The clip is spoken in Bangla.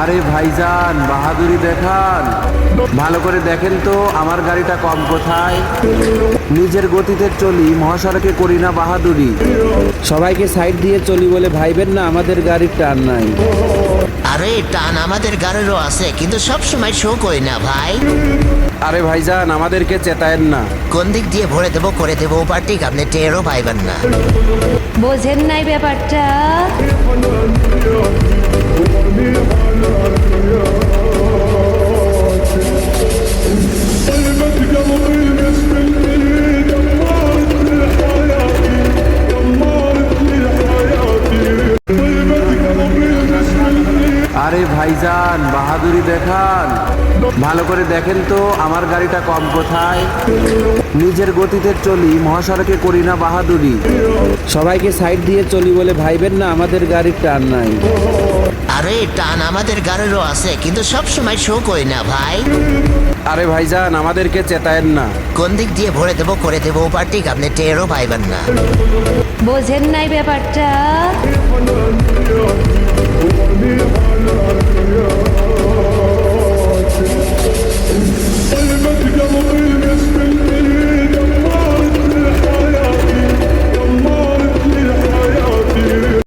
আরে ভাইজান, বাহাদুরি দেখান। ভালো করে দেখেন তো আমার গাড়িটা কম কোথায়। নিজের গতিতে চলি, মহাসড়কে করি না বাহাদুরি। সবাইকে সাইড দিয়ে চলি বলে ভাইবেন না আমাদের গাড়ির টান নাই। আরে টান আমাদের গাড়িরও আছে, কিন্তু সব সময় শো করি না ভাই। আরে ভাইজান, আমাদেরকে চেতায়েন না। কোন দিক দিয়ে ভরে দেবো করে দেবো পার্টিক আপনি টেরও পাইবেন না। বোঝেন নাই ব্যাপারটা। আরে ভাইজান, বাহাদুরি দেখান। ভালো করে দেখেন তো আমার গাড়িটা কম কোথায়। নিজের গতিতে চলি, মহাসড়কে করি না বাহাদুরি। সবাইকে সাইড দিয়ে চলি বলে ভাইবেন না আমাদের গাড়ির টান নাই। আরে টান আমাদের গাড়িরও আছে, কিন্তু সব সময় শো করি না ভাই। আরে ভাইজান, আমাদেরকে চেতায়েন না। কোন দিক দিয়ে ভরে দেবো করে দেবো পার্টিক আপনি টেরও পাইবেন না। বোঝেন নাই ব্যাপারটা।